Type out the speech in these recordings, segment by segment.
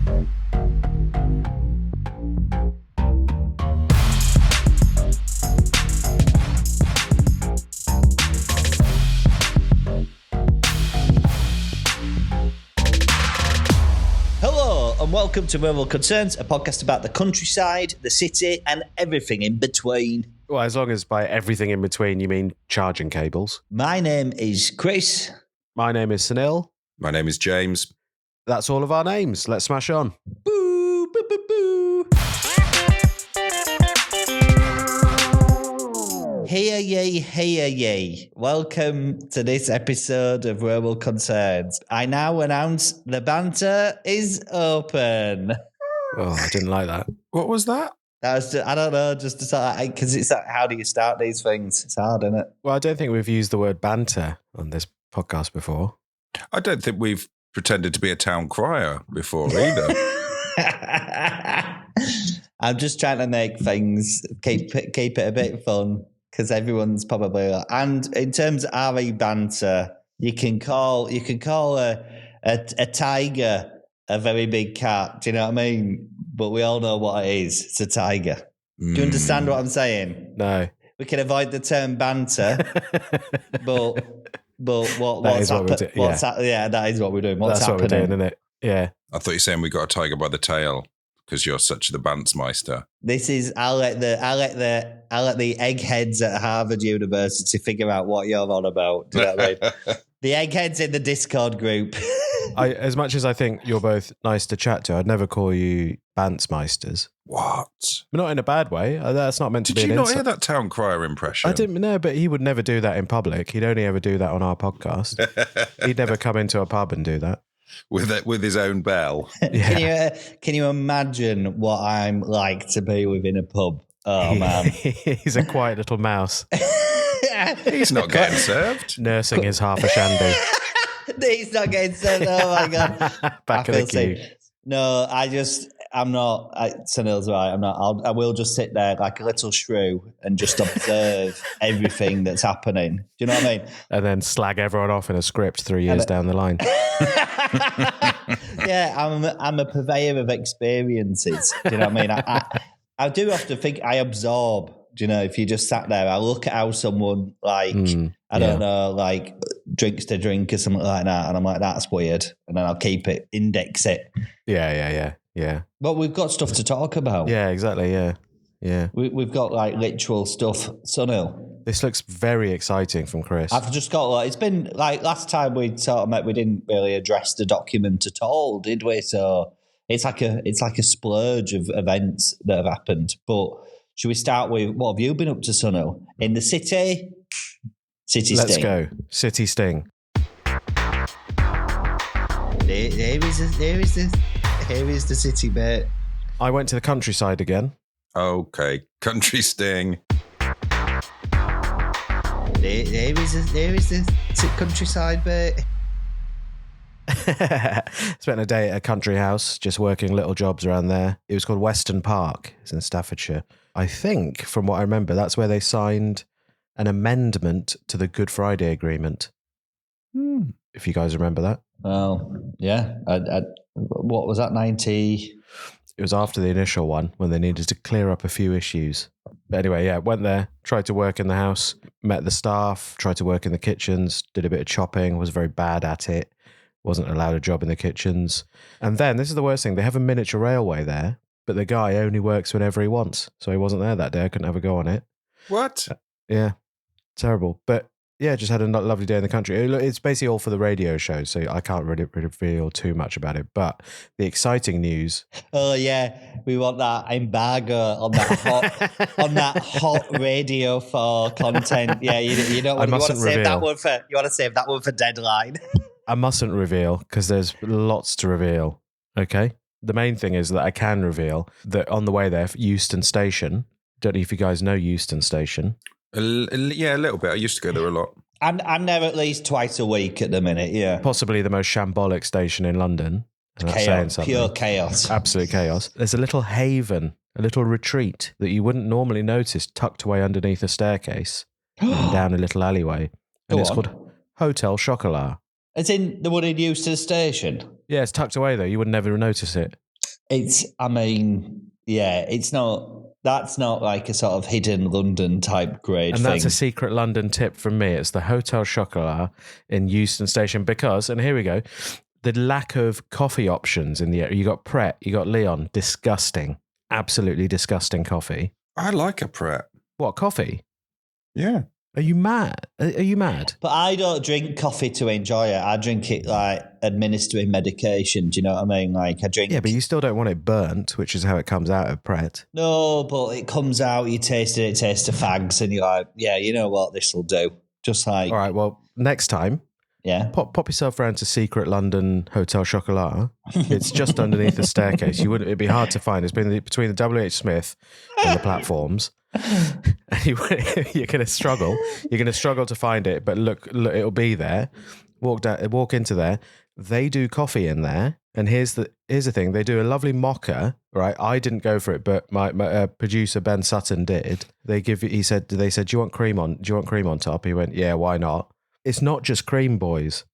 And welcome to Rural Concerns, a podcast about the countryside, the city, and everything in between. Well, as long as by everything in between you mean charging cables. My name is Chris. My name is Sunil. My name is James. That's all of our names. Let's smash on. Boo, boo, boo, boo. Hear ye, hear ye. Welcome to this episode of Rural Concerns. I now announce the banter is open. Oh, I didn't like that. What was that? That was just, I don't know, just to start, because it's like, how do you start these things? It's hard, isn't it? Well, I don't think we've used the word banter on this podcast before. I don't think we've pretended to be a town crier before either. I'm just trying to make things, keep it a bit fun. Because everyone's probably, and in terms of RE banter, you can call a tiger a very big cat. Do you know what I mean? But we all know what it is. It's a tiger. Do you understand what I'm saying? No. We can avoid the term banter, but what's happening? Yeah, that is what we're doing. What's happening? What we're doing, isn't it? Yeah. I thought you were saying we got a tiger by the tail because you're such the Bantsmeister. This is I'll let the eggheads at Harvard University figure out what you're on about. Do you know what I mean? The eggheads in the Discord group. As much as I think you're both nice to chat to, I'd never call you Bantsmeisters. What? But not in a bad way. That's not meant to be an Did you not insult. hear that town crier impression? I didn't know, but he would never do that in public. He'd only ever do that on our podcast. He'd never come into a pub and do that. With his own bell. Yeah. Can you imagine what I'm like to be within a pub? Oh, man. He's a quiet little mouse. He's not getting served. Nursing his half a shandy. He's not getting served. Oh, my God. Back of the queue. No, I'm not. Sunil's right. I'm not. I will just sit there like a little shrew and just observe everything that's happening. Do you know what I mean? And then slag everyone off in a script 3 years down the line. Yeah, I'm a purveyor of experiences. Do you know what I mean? I do have to think. I absorb. Do you know? If you just sat there, I look at how someone I don't know, like drinks to drink or something like that, and I'm like, that's weird, and then I'll keep it, index it. Yeah. But we've got stuff to talk about. Yeah, exactly. Yeah. We've got like literal stuff. Sunil, this looks very exciting from Chris. I've just got like, it's been like last time we sort of met, we didn't really address the document at all, did we? So it's like a splurge of events that have happened. But should we start with what have you been up to, Sunil? In the city? City Let's Sting. go. City Sting. Here is the city bit. I went to the countryside again. Okay, country sting. Here is the countryside bit. Spent a day at a country house, just working little jobs around there. It was called Weston Park. It's in Staffordshire. I think, from what I remember, that's where they signed an amendment to the Good Friday Agreement. If you guys remember that. Oh, yeah. What was that, 90? It was after the initial one when they needed to clear up a few issues. But anyway, yeah, went there, tried to work in the house, met the staff, tried to work in the kitchens, did a bit of chopping, was very bad at it, wasn't allowed a job in the kitchens. And then, this is the worst thing, they have a miniature railway there, but the guy only works whenever he wants. So he wasn't there that day, I couldn't have a go on it. What? Yeah, terrible. But yeah, just had a lovely day in the country. It's basically all for the radio show, so I can't really reveal too much about it. But the exciting news. Oh yeah, we want that embargo on that hot radio for content. Yeah, you don't want to save that one for. You want to save that one for deadline. I mustn't reveal because there's lots to reveal. Okay, the main thing is that I can reveal that on the way there, Euston Station. Don't know if you guys know Euston Station. Yeah, a little bit. I used to go there a lot. I'm there at least twice a week at the minute, yeah. Possibly the most shambolic station in London. Chaos, pure chaos. Absolute chaos. There's a little haven, a little retreat that you wouldn't normally notice tucked away underneath a staircase and down a little alleyway. And it's called Hotel Chocolat. It's in the one in Euston Station? Yeah, it's tucked away though. You would never notice it. it's not. That's not like a sort of hidden London type grade And thing. that's a secret London tip from me. It's the Hotel Chocolat in Euston Station because, and here we go, the lack of coffee options in the area. You got Pret, you got Leon, disgusting, absolutely disgusting coffee. I like a Pret. What, coffee? Yeah. Are you mad? Are you mad? But I don't drink coffee to enjoy it. I drink it like administering medication. Do you know what I mean? Like I drink. Yeah, but you still don't want it burnt, which is how it comes out of Pret. No, but it comes out. You taste it. It tastes of fags, and you're like, yeah, you know what? This will do. Just like. All right. Well, next time. Yeah. Pop yourself around to secret London Hotel Chocolat. It's just underneath the staircase. It'd be hard to find. It's been between the WH Smith and the platforms. You're going to struggle. You're going to struggle to find it. But look, it'll be there. Walk into there. They do coffee in there. And here's the thing. They do a lovely mocha, right? I didn't go for it, but my producer Ben Sutton did. They said, do you want cream on top? He went, yeah, why not? It's not just cream, boys.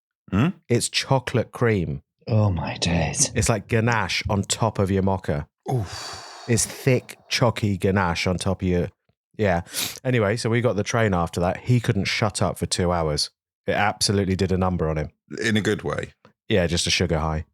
It's chocolate cream. Oh, my days. It's like ganache on top of your mocha. Oof. It's thick, chalky ganache on top of your... Yeah. Anyway, so we got the train after that. He couldn't shut up for 2 hours. It absolutely did a number on him. In a good way. Yeah, just a sugar high.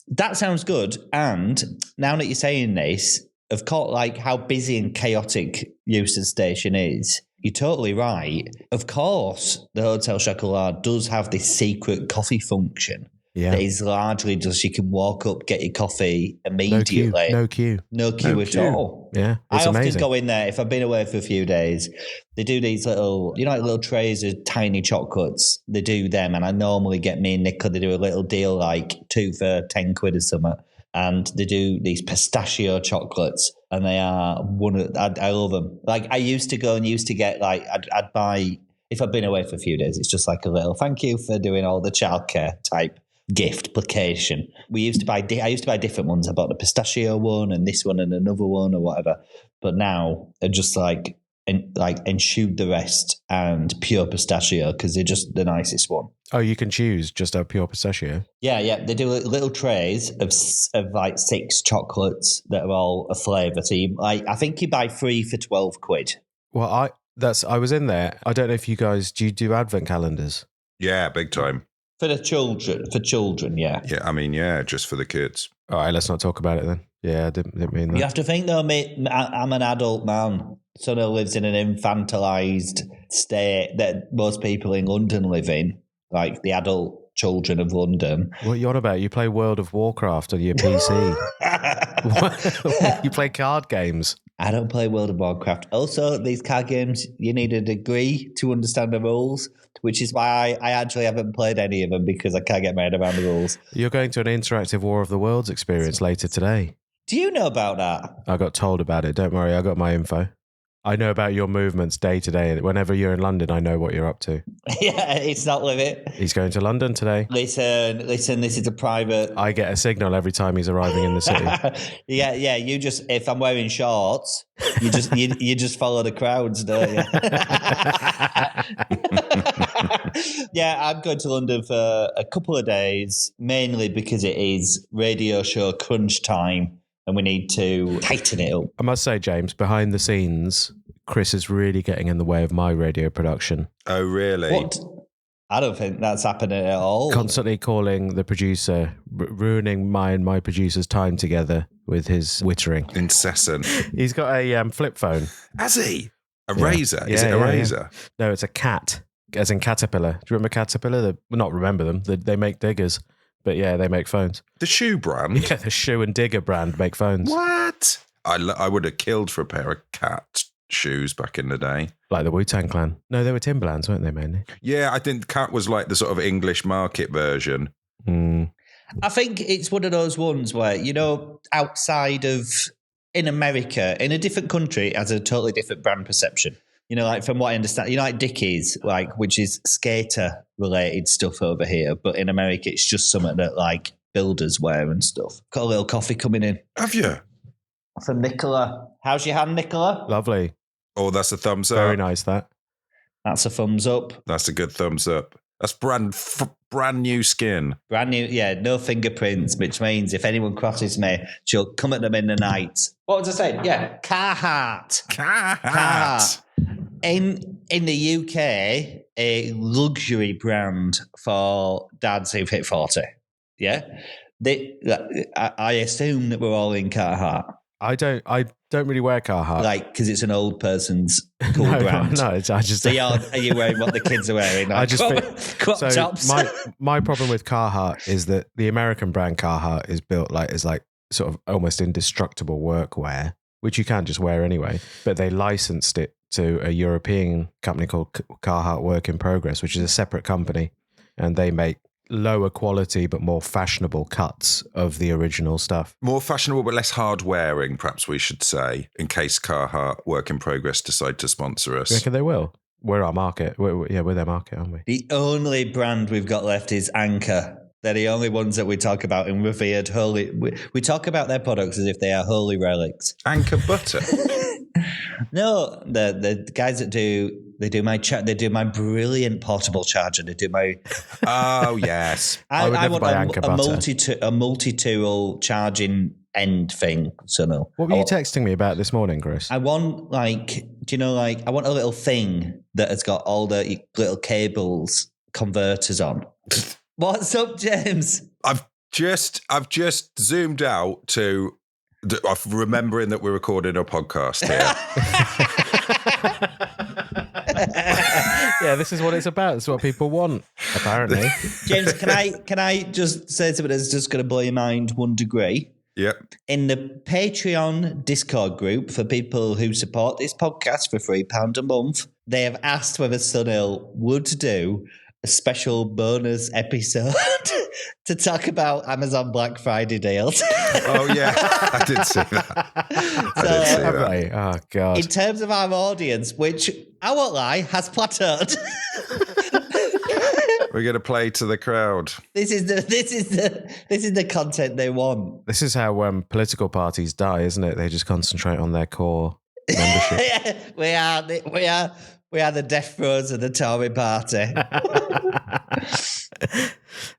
That sounds good. And now that you're saying this, of course, like how busy and chaotic Euston Station is, you're totally right. Of course, the Hotel Chocolat does have this secret coffee function. Yeah. That is largely just you can walk up, get your coffee immediately. No queue at all. Yeah, I often amazing. go in there if I've been away for a few days. They do these little, like little trays of tiny chocolates. They do them, and I normally get me and Nicola. They do a little deal like 2 for 10 quid or something. And they do these pistachio chocolates, and they are I love them. Like I used to go and used to get like I'd buy if I've been away for a few days. It's just like a little thank you for doing all the childcare type gift placation. I used to buy different ones. I bought the pistachio one and this one and another one or whatever. But now I just ensued the rest and pure pistachio because they're just the nicest one. Oh, you can choose just a pure pistachio? Yeah. They do little trays of like 6 chocolates that are all a flavour. So I think you buy 3 for 12 quid. Well, I was in there. I don't know if you guys, do you do advent calendars? Yeah, big time. For children, yeah. Yeah, I mean, yeah, just for the kids. All right, let's not talk about it then. Yeah, I didn't mean that. You have to think though, mate, I'm an adult man. Sunil lives in an infantilized state that most people in London live in, like the adult children of London. What are you on about? You play World of Warcraft on your PC. You play card games. I don't play World of Warcraft. Also, these card games, you need a degree to understand the rules, which is why I actually haven't played any of them because I can't get my head around the rules. You're going to an interactive War of the Worlds experience later today. Do you know about that? I got told about it. Don't worry, I got my info. I know about your movements day to day. Whenever you're in London, I know what you're up to. Yeah, it's not limit. He's going to London today. Listen, this is a private... I get a signal every time he's arriving in the city. Yeah, you just... If I'm wearing shorts, you just follow the crowds, don't you? Yeah, I'm going to London for a couple of days, mainly because it is radio show crunch time. And we need to tighten it up. I must say, James, behind the scenes, Chris is really getting in the way of my radio production. Oh, really? What? I don't think that's happening at all. Constantly calling the producer, ruining my producer's time together with his wittering. Incessant. He's got a flip phone. Has he? A razor? Is it a razor? Yeah. No, it's a cat, as in Caterpillar. Do you remember Caterpillar? Not remember them. They make diggers. But yeah, they make phones. The shoe brand? Yeah, the shoe and digger brand make phones. What? I would have killed for a pair of cat shoes back in the day. Like the Wu-Tang Clan. No, they were Timberlands, weren't they, mainly? Yeah, I think cat was like the sort of English market version. I think it's one of those ones where, outside of, in America, in a different country, it has a totally different brand perception. Like from what I understand, like Dickies, like which is skater related stuff over here, but in America it's just something that like builders wear and stuff. Got a little coffee coming in. Have you? From Nicola. How's your hand, Nicola? Lovely. Oh, that's a thumbs up. Very nice, that. That's a thumbs up. That's a good thumbs up. That's brand brand new skin. Brand new, yeah, no fingerprints, which means if anyone crosses me, she'll come at them in the night. What was I saying? Yeah, Carhartt. Carhartt. In the UK, a luxury brand for dads who've hit 40. Yeah? I assume that we're all in Carhartt. I don't really wear Carhartt. Like, because it's an old person's cool brand. No, I just. So are you wearing what the kids are wearing? Like I just crop tops. My problem with Carhartt is that the American brand Carhartt is built is like sort of almost indestructible workwear, which you can just wear anyway. But they licensed it to a European company called Carhartt Work in Progress, which is a separate company, and they make lower quality but more fashionable cuts of the original stuff. More fashionable but less hard wearing, perhaps we should say, in case Carhartt Work in Progress decide to sponsor us. You reckon they will? We're our market. We're their market, aren't we? The only brand we've got left is Anchor. They're the only ones that we talk about in revered holy. We talk about their products as if they are holy relics. Anchor butter. No, the guys that they do my brilliant portable charger. They do my. Oh yes, I want a multi-tool charging end thing. Sunil. What were you texting me about this morning, Chris? I want I want a little thing that has got all the little cables converters on. What's up, James? I've just zoomed out to. I'm remembering that we're recording a podcast here. Yeah, this is what it's about. It's what people want, apparently. James, can I just say something that's just going to blow your mind 1 degree? Yep. In the Patreon Discord group for people who support this podcast for £3 a month, they have asked whether Sunil would do a special bonus episode to talk about Amazon Black Friday deals. Oh, yeah. I did see that. Oh, God. In terms of our audience, which, I won't lie, has plateaued. We're going to play to the crowd. This is the content they want. This is how political parties die, isn't it? They just concentrate on their core membership. Yeah, we are the death throes of the Tory party.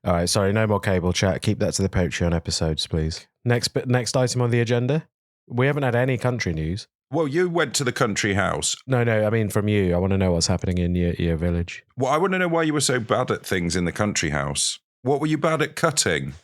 All right, sorry, no more cable chat. Keep that to the Patreon episodes, please. Next item on the agenda. We haven't had any country news. Well, you went to the country house. No, I mean from you. I want to know what's happening in your village. Well, I want to know why you were so bad at things in the country house. What were you bad at cutting?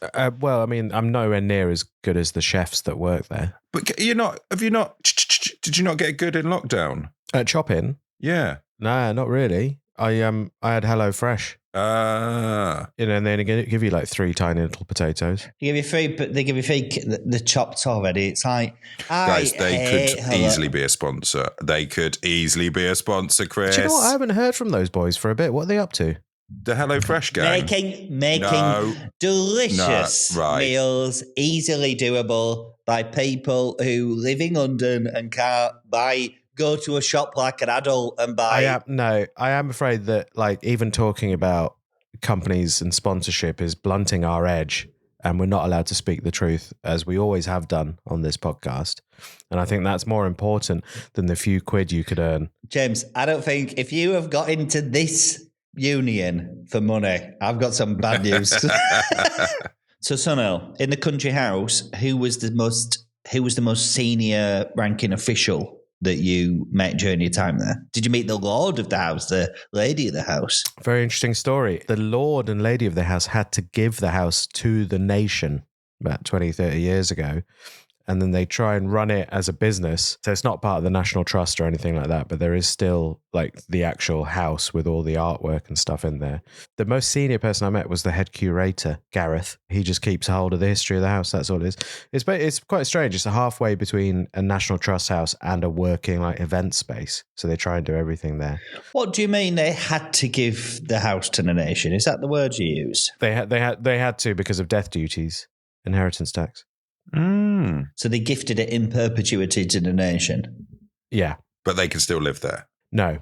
Well, I mean, I'm nowhere near as good as the chefs that work there. But did you not get good in lockdown? Chopping? Yeah. Nah, not really. I had HelloFresh. And then they give you like 3 tiny little potatoes. They give you 3, but they give you 3 the chopped already. It's like, guys, they could easily be a sponsor. They could easily be a sponsor, Chris. Do you know what? I haven't heard from those boys for a bit. What are they up to? The HelloFresh gang. Making delicious meals easily doable by people who live in London and can't go to a shop like an adult and buy. I am afraid that like even talking about companies and sponsorship is blunting our edge, and we're not allowed to speak the truth as we always have done on this podcast. And I think that's more important than the few quid you could earn. James, I don't think if you have got into this union for money, I've got some bad news. So Sunil, in the country house, who was the most senior ranking official that you met during your time there? Did you meet the lord of the house, the lady of the house? Very interesting story. The lord and lady of the house had to give the house to the nation about 20, 30 years ago. And then they try and run it as a business. So it's not part of the National Trust or anything like that, but there is still like the actual house with all the artwork and stuff in there. The most senior person I met was the head curator, Gareth. He just keeps hold of the history of the house. That's all it is. It's quite strange. It's a halfway between a National Trust house and a working like event space. So they try and do everything there. What do you mean they had to give the house to the nation? Is that the word you use? They had to because of death duties, inheritance tax. So they gifted it in perpetuity to the nation. Yeah. But they can still live there. No,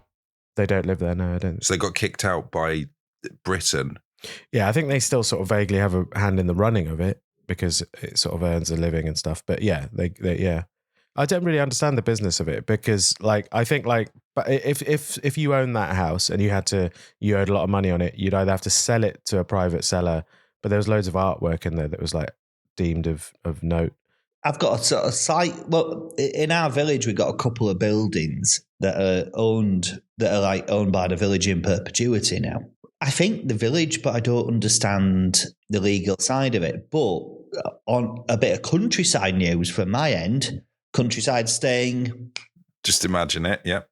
they don't live there. No, I don't. So they got kicked out by Britain. Yeah, I think they still sort of vaguely have a hand in the running of it because it sort of earns a living and stuff. But yeah, they I don't really understand the business of it because like I think like But if you own that house and you owed a lot of money on it, you'd either have to sell it to a private seller, but there was loads of artwork in there that was like deemed of note. I've got a sort of site. Well, in our village, we've got a couple of buildings that are owned by the village in perpetuity now. I think the village, but I don't understand the legal side of it. But on a bit of countryside news from my end, countryside staying. Just imagine it. Yeah.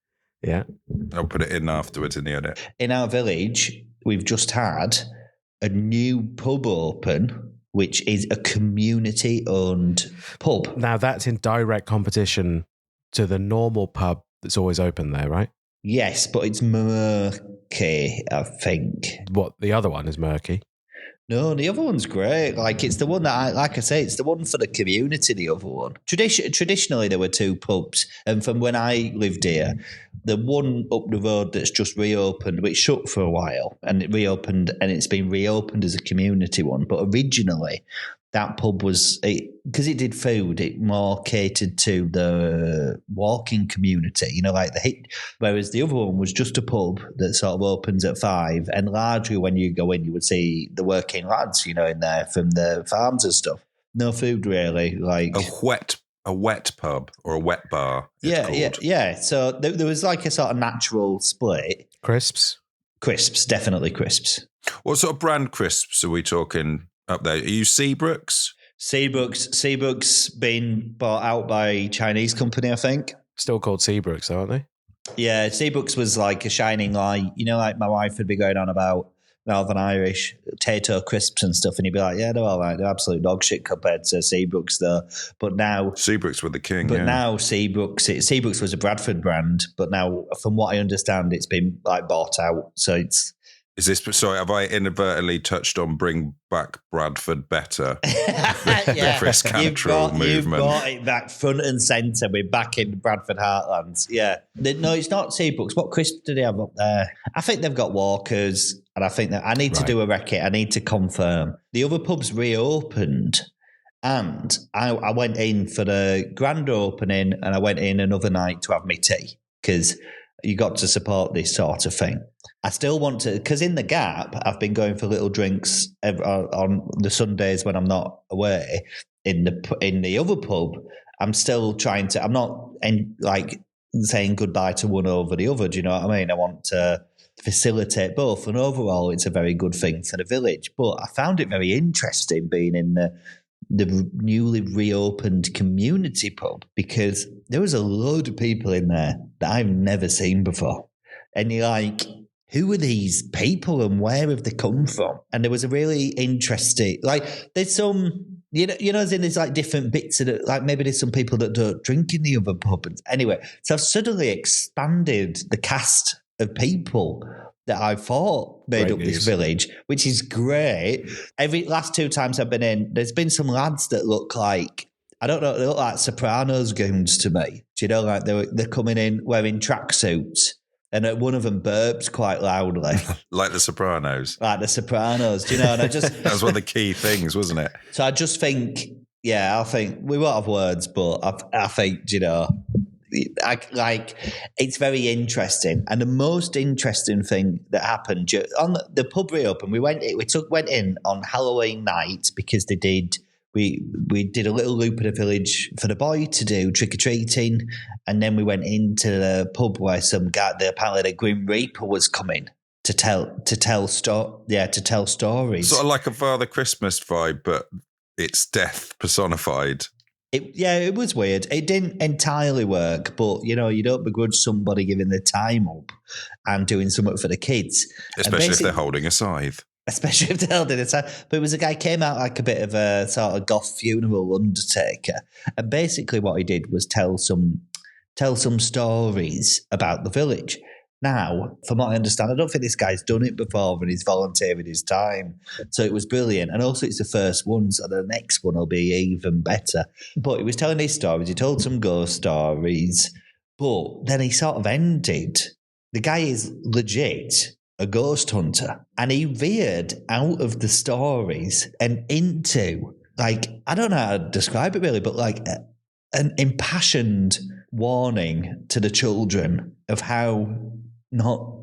Yeah. I'll put it in afterwards in the edit. In our village, we've just had a new pub open, which is a community-owned pub. Now, that's in direct competition to the normal pub that's always open there, right? Yes, but it's murky, I think. What, the other one is murky? No, the other one's great. Like, it's the one that like I say, it's the one for the community, the other one. Traditionally, there were two pubs. And from when I lived here, the one up the road that's just reopened, which shut for a while, and it reopened, and it's been reopened as a community one. But originally, that pub was, because it did food, it more catered to the walking community, like whereas the other one was just a pub that sort of opens at 5, and largely when you go in, you would see the working lads, in there from the farms and stuff. No food really, like a wet pub or a wet bar. Yeah. So there was like a sort of natural split. Crisps, definitely crisps. What sort of brand crisps are we talking up there? Are you Seabrooks? Seabrooks been bought out by a Chinese company, I think. Still called Seabrooks, aren't they? Yeah, Seabrooks was like a shining light. Like my wife would be going on about Northern Irish potato crisps and stuff, and you'd be like, yeah, they're all right. They're absolute dog shit compared to Seabrooks, though. But now Seabrooks were the king. But now Seabrooks was a Bradford brand, but now, from what I understand, it's been like bought out. So it's. Is this, sorry, have I inadvertently touched on Bring Back Bradford Better? The Chris Cantrell movement. You've brought it back front and centre. We're back in Bradford heartlands. Yeah. No, it's not Seabrooks. What crisps do they have up there? I think they've got Walkers, and I think that I need to do a recce. I need to confirm. The other pub's reopened, and I went in for the grand opening, and I went in another night to have my tea, because you got to support this sort of thing. I still want to, because in the gap, I've been going for little drinks on the Sundays when I'm not away. In the other pub, I'm still trying to. I'm not saying goodbye to one over the other. Do you know what I mean? I want to facilitate both, and overall, it's a very good thing for the village. But I found it very interesting being in the newly reopened community pub, because there was a load of people in there that I've never seen before, and you're like, who are these people and where have they come from? And there was a really interesting, there's some, as in there's like different bits of it, like maybe there's some people that don't drink in the other pub. Anyway, so I've suddenly expanded the cast of people that I thought made up this village, which is great. Every last 2 times I've been in, there's been some lads that look like, I don't know, they look like Sopranos goons to me. Do you know, like they're coming in wearing tracksuits, and one of them burps quite loudly. Like the Sopranos. Like the Sopranos, do you know? And I just that was one of the key things, wasn't it? So I just think, I think we won't have words, but I think, it's very interesting. And the most interesting thing that happened on the pub reopened, we went in on Halloween night, because they did. We did a little loop of the village for the boy to do trick-or-treating, and then we went into the pub where some guy, apparently the Grim Reaper, was coming to tell stories. Sort of like a Father Christmas vibe, but it's death personified. It was weird. It didn't entirely work, but you don't begrudge somebody giving their time up and doing something for the kids, especially if they're holding a scythe. Especially if they held it aside. But it was a guy came out like a bit of a sort of goth funeral undertaker. And basically what he did was tell some stories about the village. Now, from what I understand, I don't think this guy's done it before, and he's volunteered his time. So it was brilliant. And also it's the first one, so the next one will be even better. But he was telling these stories. He told some ghost stories. But then he sort of ended. The guy is legit a ghost hunter, and he veered out of the stories and into, I don't know how to describe it really, but like an impassioned warning to the children of how not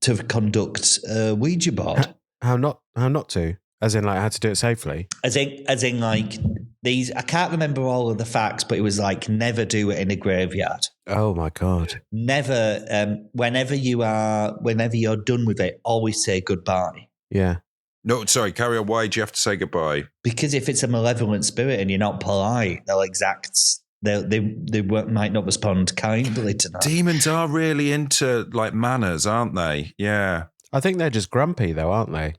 to conduct a Ouija board. How not to? As in, like, how to do it safely? As in, like, these... I can't remember all of the facts, but it was like, never do it in a graveyard. Oh, my God. Never, whenever you're done with it, always say goodbye. Yeah. No, sorry, carry on. Why do you have to say goodbye? Because if it's a malevolent spirit and you're not polite, they'll exact... They might not respond kindly to that. Demons are really into, like, manners, aren't they? Yeah. I think they're just grumpy, though, aren't they?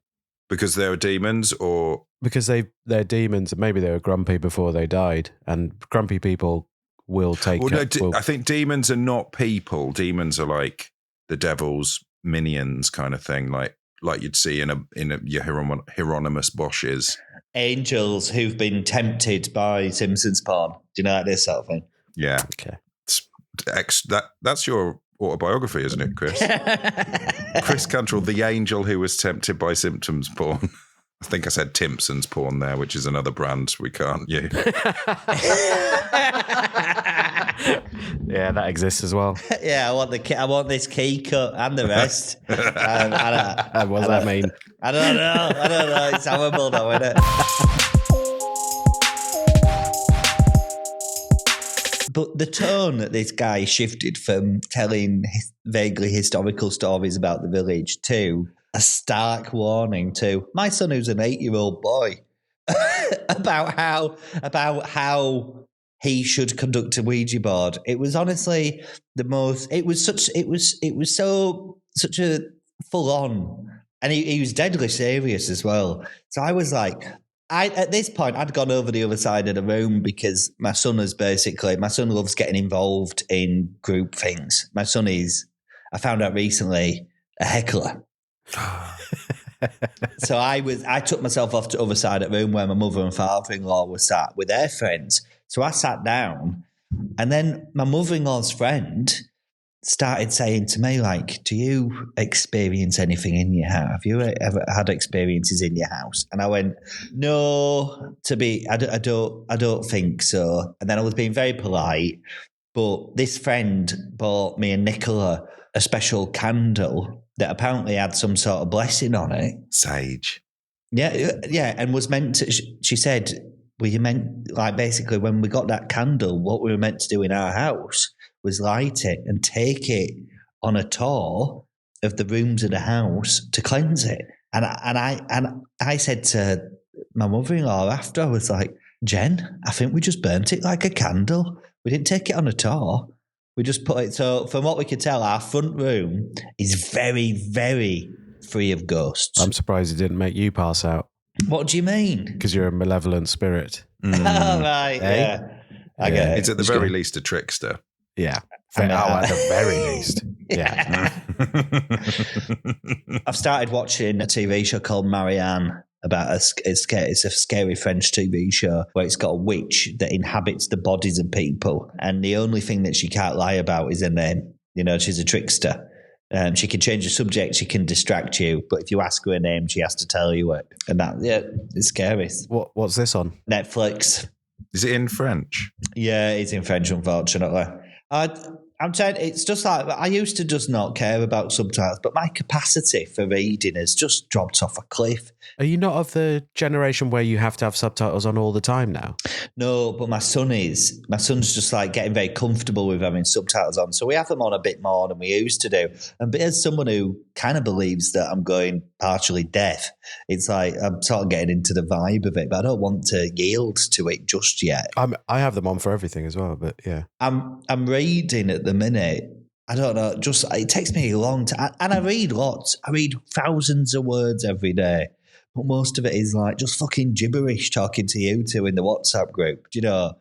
Because they're demons, or... Because they're demons, and maybe they were grumpy before they died, and grumpy people will take... I think demons are not people. Demons are like the devil's minions kind of thing, like you'd see in your Hieronymus Bosch's. Angels who've been tempted by Simpsons porn. Do you know like this sort of thing? Yeah. Okay. That's your autobiography, isn't it, Chris? Chris Cantrell, the angel who was tempted by Simpsons porn. I think I said Timpson's porn there, which is another brand we can't use. Yeah, that exists as well. Yeah, I want this key cut and the rest. What does that mean? I don't know. It's horrible though, isn't it? But the tone that this guy shifted from telling vaguely historical stories about the village to a stark warning to my son, who's an 8-year-old boy, about how he should conduct a Ouija board. It was honestly such a full on, and he was deadly serious as well. So I was like, at this point, I'd gone over the other side of the room because my son loves getting involved in group things. My son is, I found out recently, a heckler. So I took myself off to the other side of the room where my mother and father-in-law were sat with their friends. So I sat down, and then my mother-in-law's friend started saying to me, like, do you experience anything in your house? Have you ever had experiences in your house? And I went, no, I don't think so. And then I was being very polite, but this friend bought me and Nicola a special candle that apparently had some sort of blessing on it. Sage. Yeah, and was meant to, she said, you meant, like, basically when we got that candle, what we were meant to do in our house was light it and take it on a tour of the rooms of the house to cleanse it. And I said to my mother-in-law after, I was like, Jen, I think we just burnt it like a candle. We didn't take it on a tour. We just put it, so from what we could tell, our front room is very, very free of ghosts. I'm surprised it didn't make you pass out. What do you mean? Because you're a malevolent spirit. Oh, right, yeah. I get it. It's at the very least a trickster. Yeah. At the very least. Yeah. I've started watching a TV show called Marianne about it's a scary French TV show where it's got a witch that inhabits the bodies of people. And the only thing that she can't lie about is her name. You know, she's a trickster. She can change the subject, she can distract you, but if you ask her name, she has to tell you it. And it's scary. What's this on? Netflix. Is it in French? Yeah, it's in French, unfortunately. I'm saying it's just like, I used to just not care about subtitles, but my capacity for reading has just dropped off a cliff. Are you not of the generation where you have to have subtitles on all the time now? No, but my son is. My son's just like getting very comfortable with having subtitles on. So we have them on a bit more than we used to do. And as someone who kind of believes that I'm going partially deaf, it's like I'm sort of getting into the vibe of it, but I don't want to yield to it just yet. I have them on for everything as well, but yeah. I'm reading at the minute. I don't know, just it takes me a long time. And I read lots. I read thousands of words every day. But most of it is like just fucking gibberish talking to you two in the WhatsApp group. You know,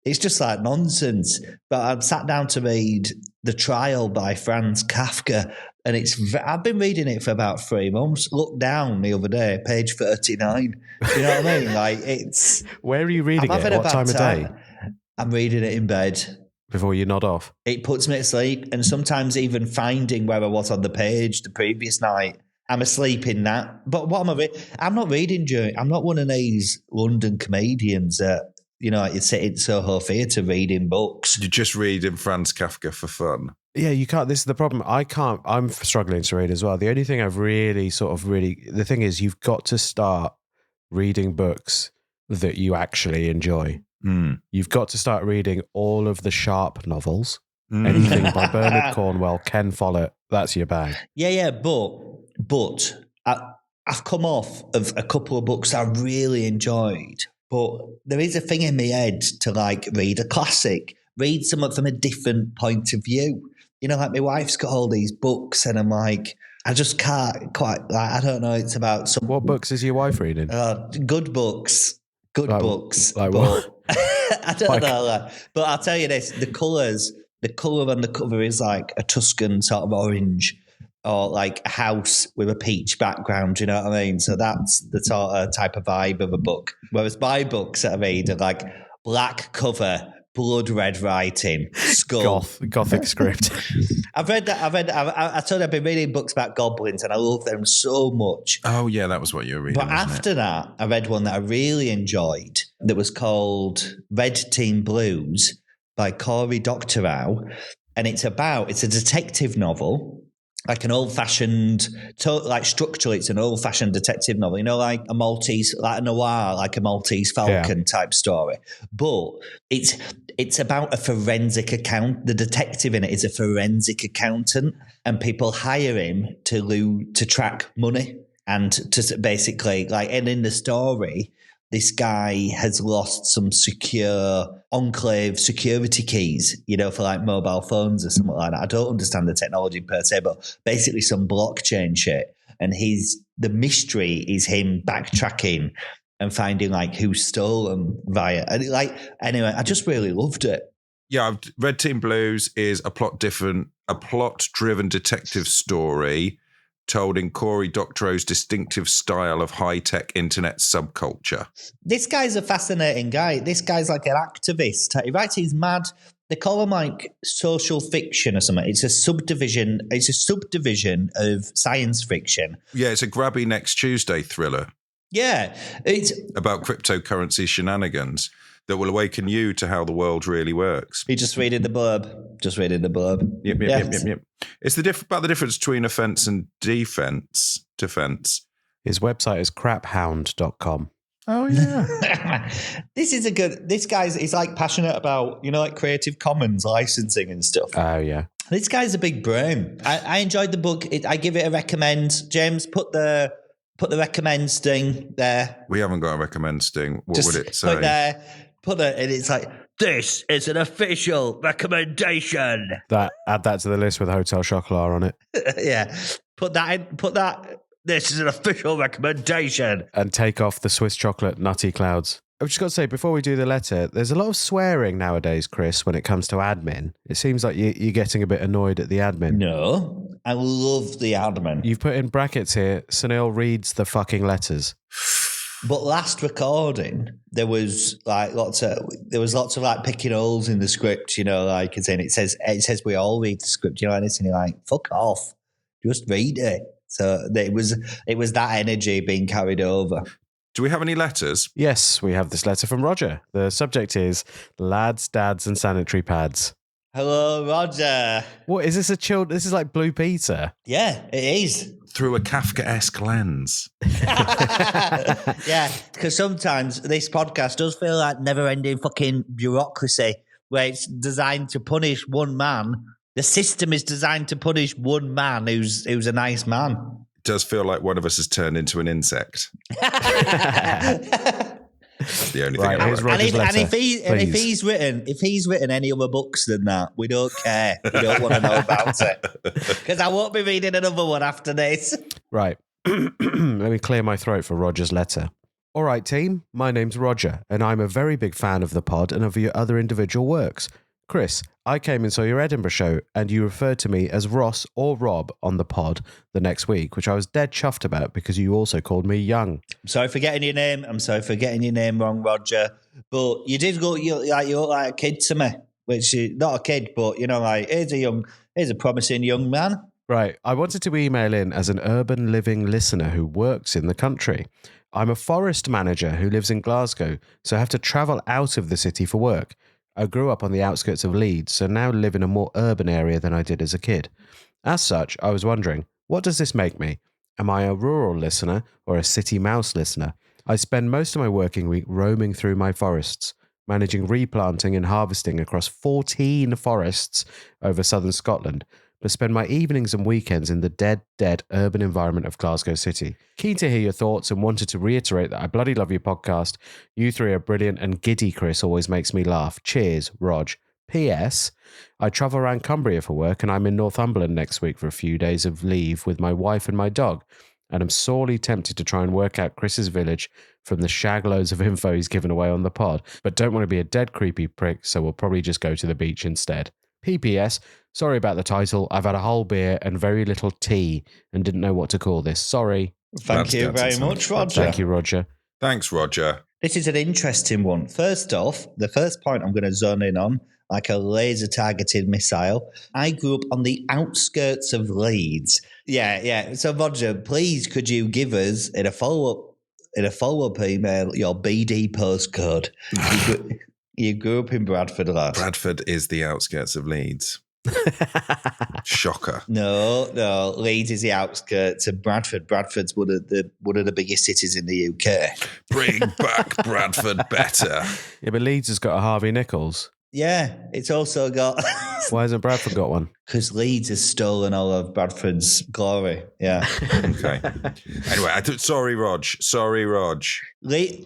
it's just like nonsense. But I've sat down to read The Trial by Franz Kafka, and I've been reading it for about 3 months. Looked down the other day, page 39. You know what I mean? Like it's. Where are you reading it? What time of day? I'm reading it in bed. Before you nod off? It puts me to sleep, and sometimes even finding where I was on the page the previous night, I'm asleep in that. But what I'm not reading during. I'm not one of these London comedians that like you sit in Soho Theatre reading books. You just read in Franz Kafka for fun. Yeah, you can't. This is the problem. I'm struggling to read as well. The only thing I've really the thing is you've got to start reading books that you actually enjoy. You've got to start reading all of the Sharp novels. Anything by Bernard Cornwell, Ken Follett, that's your bag. Yeah, but I've come off of a couple of books I really enjoyed, but there is a thing in my head to like read a classic, read something from a different point of view. Like my wife's got all these books and I'm like, I just can't quite, like, I don't know, it's about some... What books is your wife reading? Good books. Books. Like what? I don't know. But I'll tell you this, the colour on the cover is like a Tuscan sort of orange or like a house with a peach background, you know what I mean? So that's the sort of type of vibe of a book. Whereas my books that I read are like black cover, blood red writing, skull. Gothic script. I told you I've been reading books about goblins and I love them so much. Oh, yeah, that was what you were reading. But after that, I read one that I really enjoyed that was called Red Team Blues by Cory Doctorow. And it's a detective novel, like an old-fashioned, like structurally, it's an old-fashioned detective novel, like a Maltese, like a noir, like a Maltese Falcon type story. But it's about a forensic account. The detective in it is a forensic accountant, and people hire him to track money and to basically, like, and in the story, this guy has lost some secure enclave security keys, for like mobile phones or something like that. I don't understand the technology per se, but basically some blockchain shit. And the mystery is him backtracking and finding like who stole them via. And anyway, I just really loved it. Yeah, Red Team Blues is a plot-driven detective story told in Cory Doctorow's distinctive style of high-tech internet subculture. This guy's a fascinating guy. This guy's like an activist. He writes, he's mad. They call him like social fiction or something. It's a subdivision of science fiction. Yeah, it's a grabby Next Tuesday thriller. Yeah. It's about cryptocurrency shenanigans that will awaken you to how the world really works. You just reading the blurb. Yep. It's about the difference between offence and defence. His website is craphound.com. Oh, yeah. This guy's, he's like passionate about, like Creative Commons licensing and stuff. Oh, yeah. This guy's a big brain. I enjoyed the book. I give it a recommend. James, put the recommend sting there. We haven't got a recommend sting. What would it say? Put it, and it's like, this is an official recommendation. Add that to the list with Hotel Chocolat on it. Yeah. Put that. This is an official recommendation. And take off the Swiss chocolate nutty clouds. I've just got to say, before we do the letter, there's a lot of swearing nowadays, Chris, when it comes to admin. It seems like you're getting a bit annoyed at the admin. No, I love the admin. You've put in brackets here, Sunil reads the fucking letters. But last recording, there was lots of like picking holes in the script, like as in it says we all read the script, and it's and you're like, fuck off, just read it. So it was that energy being carried over. Do we have any letters? Yes, we have this letter from Roger. The subject is lads, dads, and sanitary pads. Hello, Roger. What is this? This is like Blue Peter. Yeah, it is. Through a Kafkaesque lens. Yeah, because sometimes this podcast does feel like never-ending fucking bureaucracy where it's designed to punish one man. The system is designed to punish one man who's a nice man. It does feel like one of us has turned into an insect. That's the only thing I know. And if he's written any other books than that, we don't care. We don't want to know about it. Because I won't be reading another one after this. Right. Let me clear my throat for Roger's letter. All right, team. My name's Roger, and I'm a very big fan of the pod and of your other individual works. Chris, I came and saw your Edinburgh show, and you referred to me as Ross or Rob on the pod the next week, which I was dead chuffed about because you also called me young. I'm sorry for getting your name wrong, Roger. But you did look, you look like a kid to me, which is not a kid, but here's a promising young man. Right. I wanted to email in as an urban living listener who works in the country. I'm a forest manager who lives in Glasgow, so I have to travel out of the city for work. I grew up on the outskirts of Leeds, so now live in a more urban area than I did as a kid. As such, I was wondering, what does this make me? Am I a rural listener or a city mouse listener? I spend most of my working week roaming through my forests, managing replanting and harvesting across 14 forests over southern Scotland, but spend my evenings and weekends in the dead urban environment of Glasgow City. Keen to hear your thoughts and wanted to reiterate that I bloody love your podcast. You three are brilliant and giddy Chris always makes me laugh. Cheers, Rog. P.S. I travel around Cumbria for work and I'm in Northumberland next week for a few days of leave with my wife and my dog. And I'm sorely tempted to try and work out Chris's village from the shag loads of info he's given away on the pod, but don't want to be a dead creepy prick, so we'll probably just go to the beach instead. PPS, sorry about the title. I've had a whole beer and very little tea and didn't know what to call this. Sorry. Thank you very much, Roger. Thank you, Roger. Thanks, Roger. This is an interesting one. First off, the first point I'm going to zone in on, like a laser-targeted missile. I grew up on the outskirts of Leeds. Yeah. So, Roger, please, could you give us in a follow-up email your BD postcode? You grew up in Bradford, lad. Bradford is the outskirts of Leeds. Shocker. No. Leeds is the outskirts of Bradford. Bradford's one of the biggest cities in the UK. Bring back Bradford better. Yeah, but Leeds has got a Harvey Nichols. Yeah, it's also got... Why hasn't Bradford got one? Because Leeds has stolen all of Bradford's glory. Yeah. Okay. Anyway, sorry, Rog.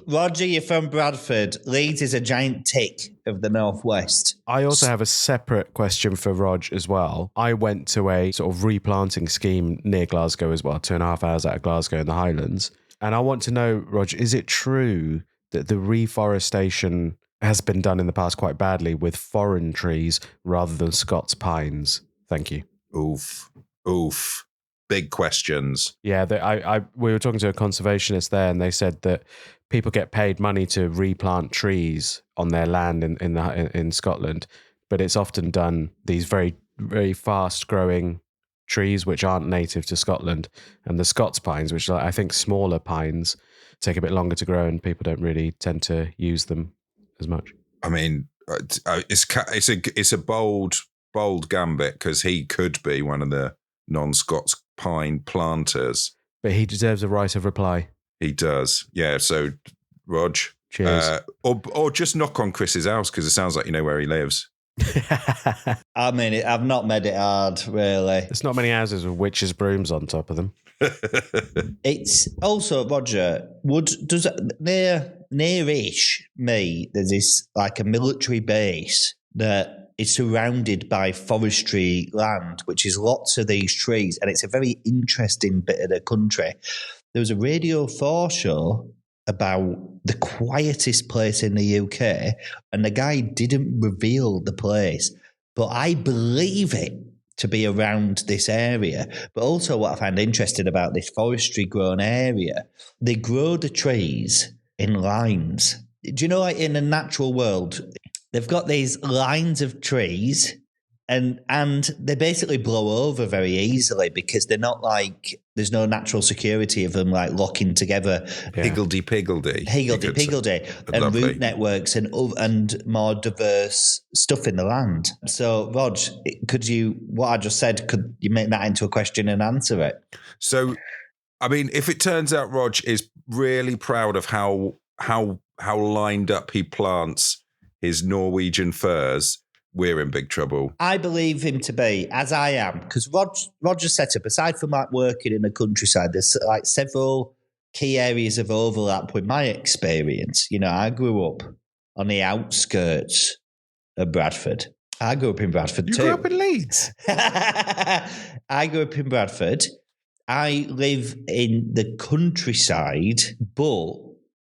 Roger, you're from Bradford. Leeds is a giant tick of the northwest. I also have a separate question for Rog as well. I went to a sort of replanting scheme near Glasgow as well, 2.5 hours out of Glasgow in the Highlands. And I want to know, Rog, is it true that the reforestation has been done in the past quite badly with foreign trees rather than Scots pines? Thank you. Oof. Big questions. Yeah, we were talking to a conservationist there, and they said that people get paid money to replant trees on their land in Scotland, but it's often done these very, very fast-growing trees which aren't native to Scotland, and the Scots pines, which are, I think, smaller pines, take a bit longer to grow, and people don't really tend to use them as much. I mean, it's a bold gambit because he could be one of the non-Scots pine planters, but he deserves a right of reply. He does, yeah. So, Rog, cheers. Or just knock on Chris's house because it sounds like you know where he lives. I mean, I've not made it hard, really. There's not many houses with witches' brooms on top of them. It's also, Roger, near-ish me, there's this like a military base that is surrounded by forestry land, which is lots of these trees, and it's a very interesting bit of the country. There was a Radio 4 show about the quietest place in the UK, and the guy didn't reveal the place, but I believe it to be around this area. But also what I find interesting about this forestry grown area, they grow the trees in lines. Do you know, like in the natural world, they've got these lines of trees and they basically blow over very easily because they're not like, there's no natural security of them like locking together. Higgledy-piggledy. And lovely root networks and more diverse stuff in the land. So, Rog, what I just said, could you make that into a question and answer it? So, I mean, if it turns out Rog is really proud of how lined up he plants his Norwegian firs, we're in big trouble. I believe him to be, as I am, because Roger's set up, aside from like working in the countryside, there's like several key areas of overlap with my experience. You know, I grew up on the outskirts of Bradford. I grew up in Bradford too. You grew up in Leeds? I grew up in Bradford. I live in the countryside, but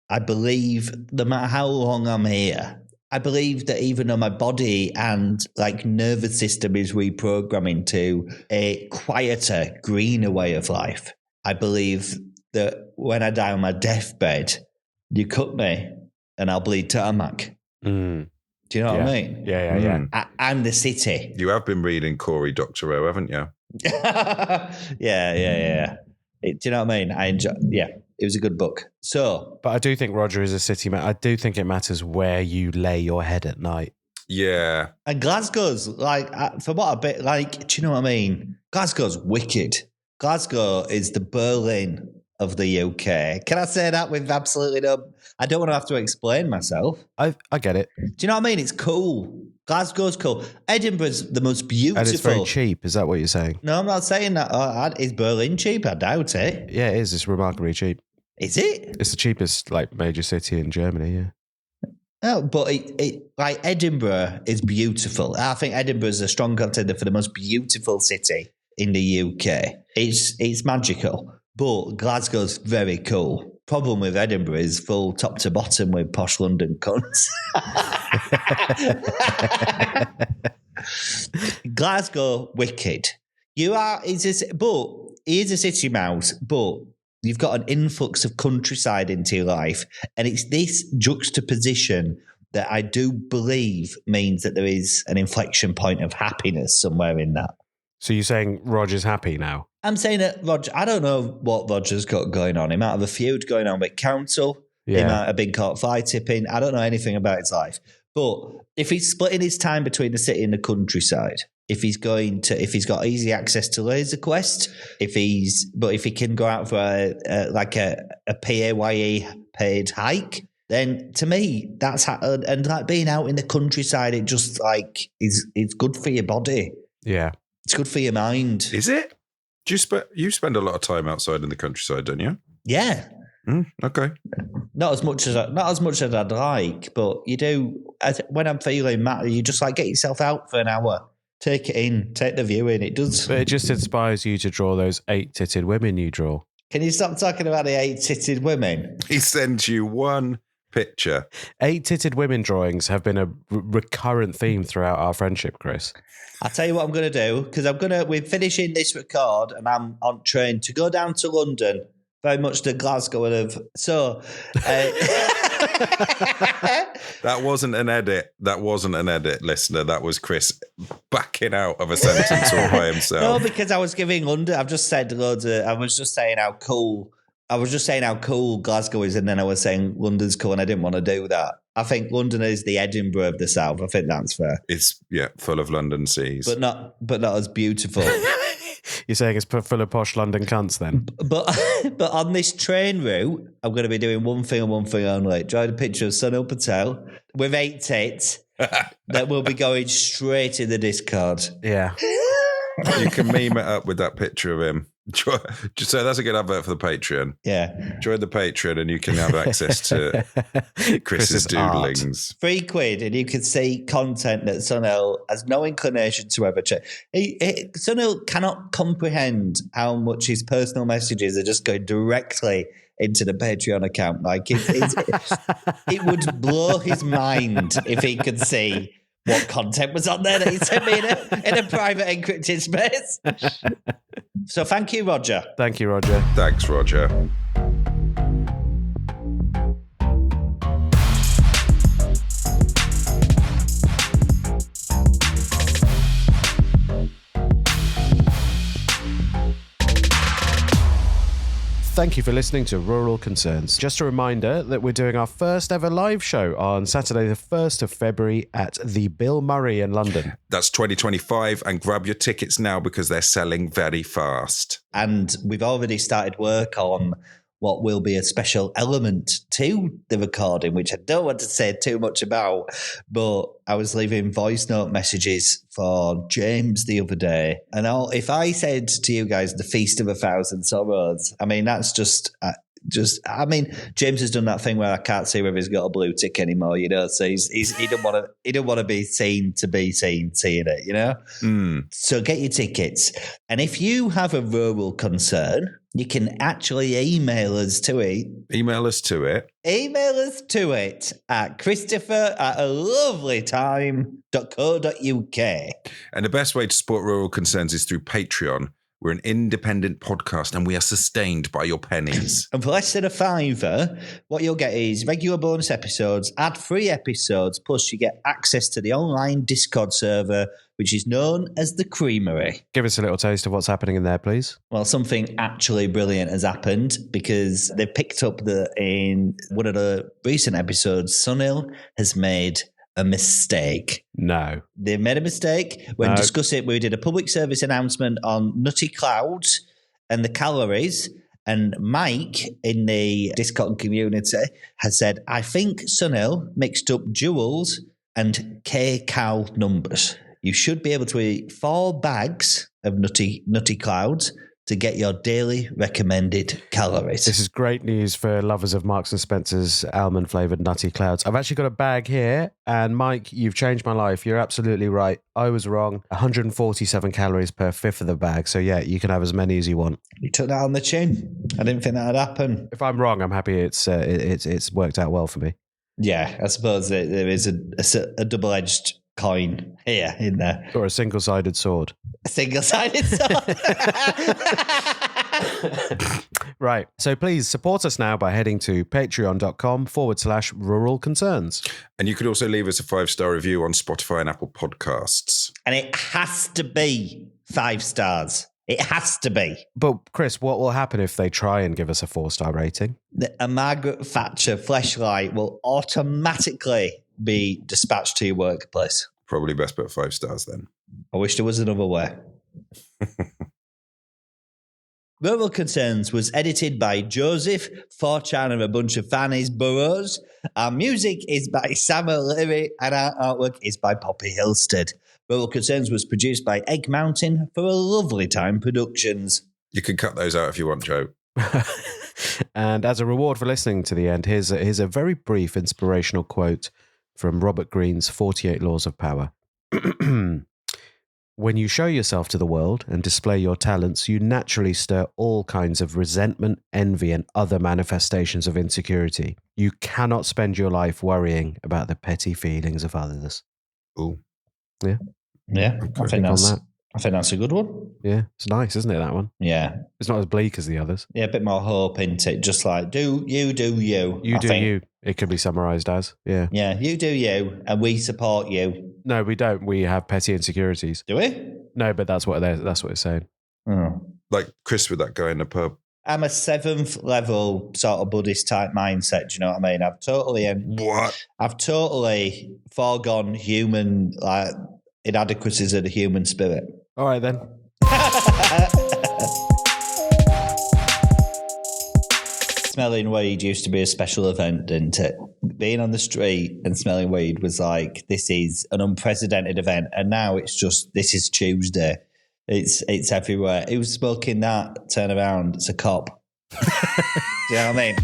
I believe no matter how long I'm here, I believe that even though my body and like nervous system is reprogramming to a quieter, greener way of life, I believe that when I die on my deathbed, you cut me and I'll bleed tarmac. Do you know what I mean? Yeah. And the city. You have been reading Cory Doctorow, haven't you? Yeah. Do you know what I mean? I enjoy. Yeah. It was a good book. So, But I do think Roger is a city man. I do think it matters where you lay your head at night. Yeah. and Glasgow's like, for what a bit, like, do you know what I mean? Glasgow's wicked. Glasgow is the Berlin of the UK. Can I say that with absolutely no? I don't want to have to explain myself. I get it. Do you know what I mean? It's cool. Glasgow's cool. Edinburgh's the most beautiful. And it's very cheap. Is that what you're saying? No, I'm not saying that. Is Berlin cheap? I doubt it. Yeah, it is. It's remarkably cheap. Is it? It's the cheapest like major city in Germany, yeah. No, but it like Edinburgh is beautiful. I think Edinburgh is a strong contender for the most beautiful city in the UK. It's magical, but Glasgow's very cool. Problem with Edinburgh is full top to bottom with posh London cunts. Glasgow, wicked. But he is a city mouse, but you've got an influx of countryside into your life, and it's this juxtaposition that I do believe means that there is an inflection point of happiness somewhere in that. So you're saying Roger's happy now? I'm saying that Roger, I don't know what Roger's got going on. He might have a feud going on with council. Yeah. He might have been caught fly tipping. I don't know anything about his life. But if he's splitting his time between the city and the countryside, if he's got easy access to Laser Quest, if he can go out for a PAYE paid hike, then to me and like being out in the countryside, it just like it's good for your body. Yeah. It's good for your mind. Is it? You spend a lot of time outside in the countryside, don't you? Yeah. Okay. Not as much as I'd like, but you do. When I'm feeling matter, you just like get yourself out for an hour, take it in, take the view in. It does. But it just inspires you to draw those 8-titted women you draw. Can you stop talking about the 8-titted women? He sends you one picture. 8-titted women drawings have been a recurrent theme throughout our friendship, Chris. I'll tell you what I'm going to do, because we're finishing this record and I'm on train to go down to London, very much the Glasgow of. So. That wasn't an edit. Listener. That was Chris backing out of a sentence all by himself. No, because I was giving London. I've just said I was just saying how cool. I was just saying how cool Glasgow is, and then I was saying London's cool, and I didn't want to do that. I think London is the Edinburgh of the South. I think that's fair. It's full of London seas, but not as beautiful. You're saying it's full of posh London cunts, then? But on this train route, I'm going to be doing one thing and one thing only. Drawing a picture of Sunil Patel with 8 tits that will be going straight in the Discord. Yeah. You can meme it up with that picture of him. So that's a good advert for the Patreon. Yeah. Join the Patreon and you can have access to Chris's doodlings. £3 and you can see content that Sunil has no inclination to ever check. Sunil cannot comprehend how much his personal messages are just going directly into the Patreon account. Like it would blow his mind if he could see what content was on there that he sent me in a private encrypted space. So thank you, Roger. Thank you, Roger. Thanks, Roger. Thank you for listening to Rural Concerns. Just a reminder that we're doing our first ever live show on Saturday the 1st of February at the Bill Murray in London. That's 2025, and grab your tickets now because they're selling very fast. And we've already started work on what will be a special element to the recording, which I don't want to say too much about, but I was leaving voice note messages for James the other day. And if I said to you guys the Feast of 1,000 Sorrows, I mean, that's just James has done that thing where I can't see whether he's got a blue tick anymore, you know, so he don't want to be seen to be seeing it, you know? So get your tickets. And if you have a rural concern, you can actually email us to it. Email us to it at christopher@alovelytime.co.uk. And the best way to support Rural Concerns is through Patreon. We're an independent podcast and we are sustained by your pennies. And for less than £5, what you'll get is regular bonus episodes, ad-free episodes, plus you get access to the online Discord server, which is known as the Creamery. Give us a little taste of what's happening in there, please. Well, something actually brilliant has happened because they picked up that in one of the recent episodes, Sunil has made a mistake. No. They made a mistake when discussing. We did a public service announcement on nutty clouds and the calories. And Mike in the Discord community has said, I think Sunil mixed up joules and kcal numbers. You should be able to eat 4 bags of nutty clouds to get your daily recommended calories. This is great news for lovers of Marks and Spencer's almond-flavoured nutty clouds. I've actually got a bag here, and Mike, you've changed my life. You're absolutely right. I was wrong. 147 calories per fifth of the bag. So yeah, you can have as many as you want. You took that on the chin. I didn't think that would happen. If I'm wrong, I'm happy it's worked out well for me. Yeah, I suppose there is a double-edged coin here in there. Or a single-sided sword. A single-sided sword. Right. So please support us now by heading to patreon.com/rural concerns. And you could also leave us a 5-star review on Spotify and Apple Podcasts. And it has to be 5 stars. It has to be. But Chris, what will happen if they try and give us a 4-star rating? A Margaret Thatcher fleshlight will automatically be dispatched to your workplace. Probably best put 5 stars then. I wish there was another way. Rural Concerns was edited by Joseph, 4chan and a bunch of fannies Burrows. Our music is by Sam O'Leary and our artwork is by Poppy Hillstead. Rural Concerns was produced by Egg Mountain for a Lovely Time Productions. You can cut those out if you want, Joe. And as a reward for listening to the end, here's a very brief inspirational quote from Robert Greene's 48 Laws of Power. When you show yourself to the world and display your talents, you naturally stir all kinds of resentment, envy, and other manifestations of insecurity. You cannot spend your life worrying about the petty feelings of others. Ooh. Yeah. Yeah, I think that's a good one. Yeah, it's nice, isn't it, that one? Yeah. It's not as bleak as the others. Yeah, a bit more hope into it. Just like, do you. You do you. It could be summarised as, yeah. Yeah, you do you, and we support you. No, we don't. We have petty insecurities. Do we? No, but that's what it's saying. Oh. Like Chris with that guy in the pub. I'm a 7th level sort of Buddhist type mindset. Do you know what I mean? I've totally foregone human inadequacies of the human spirit. All right then. Smelling weed used to be a special event, didn't it? Being on the street and smelling weed was like, this is an unprecedented event. And now it's just, this is Tuesday. It's everywhere. Who's smoking that? Turn around. It's a cop. Do you know what I mean?